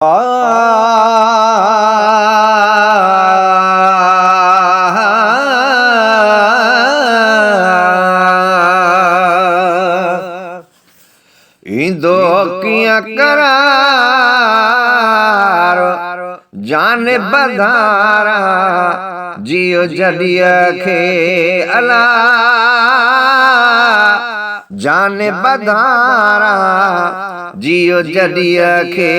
इंदो किया करार जाने बधारा जियो जडिया खे अला जाने बधारा जियो जडिया खे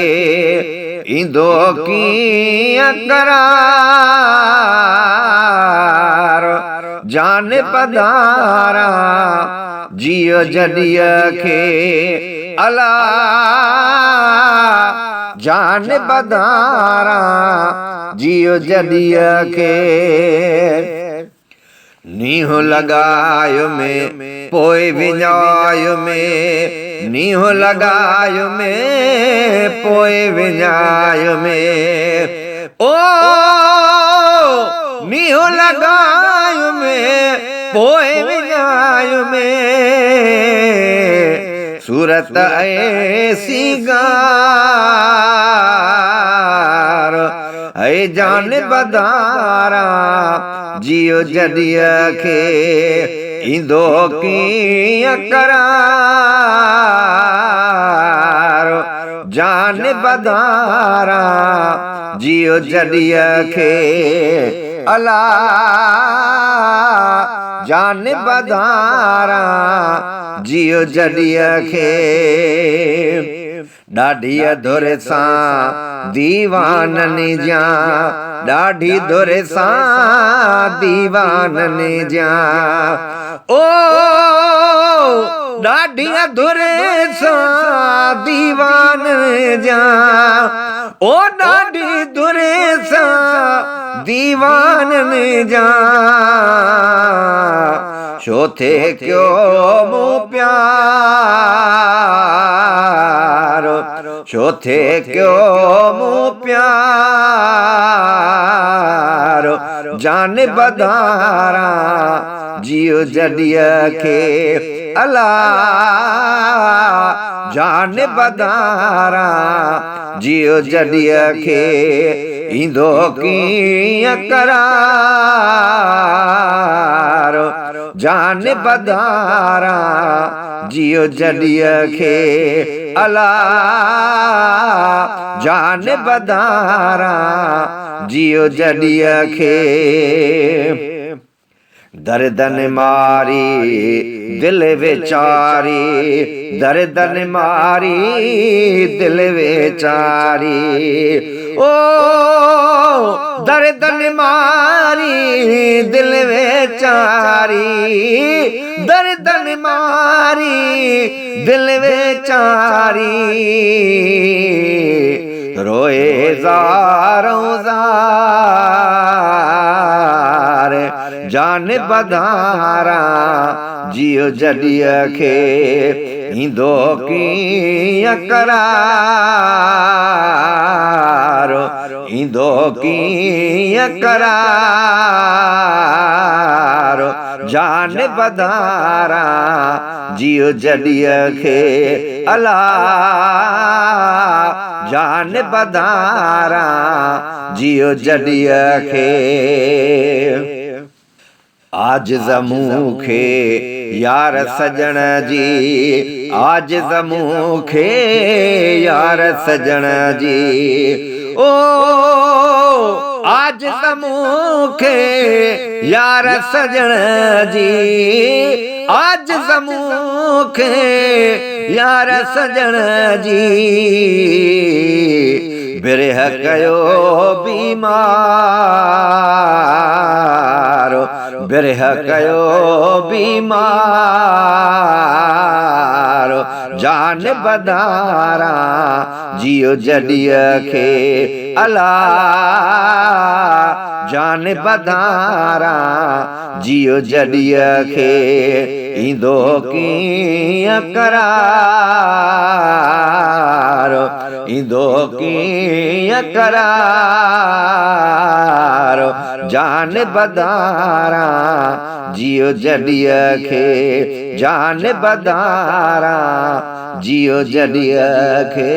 इंदो किया करार जाने बधारा जियो जडिया खे अला जान बधारा जियो जडिया के नीहो लगायो में पोए विञायो में नीहो लगायो में पोए विञायो में ओ नीहो लगायो में पोए विञायो में सूरत ऐसी गार ऐ जान बधारा जियो जडिया खे इंदो किया करार जान बधारा जियो जडिया खे अला जान बधारा जियो जडिया खे ॾाढी अधुर सां दीवाननि जा ॾाढी धुर सां दीवाननि जा ओ ॾाढी अधुर सां दीवाननि जा ओ ॾाढी धुर सां दीवाननि जा छो थे क्यों मूं प्यार छो थे क्यों मूं प्यार जान बधारा जियो जडिया खे अला जान बधारा जियो जडिया खे इंदो किया करार जान बधारा जियो जडिया खे अला जान बधारा जियो जडिया खे दर्दन मारी दिल वेचारी दर्दन मारी दिल वेचारी ओ दर्दन मारी दिल वेचारी दर्दन मारी दिल वेचारी रोए ज़ारों ज़ार जान बधारा जियो जडिया खे इंदो किया करार इंदो किया करार जान बधारा जियो जडिया खे अला जान बधारा जियो जडिया खे आज जमूखे यार सजण जी आज जमूखे यार सजण जी ओ आज जमूखे यार सजण जी आज जमूखे यार सजण जी बिरह कयो बीमार बिरह कयो बीमार जान बधारा जियो जडिया खे अला जान बधारा जियो जडिया खे इंदो किया करार इंदो किया करार जान बधारा जियो जडिया खे जान बधारा जियो जडिया खे।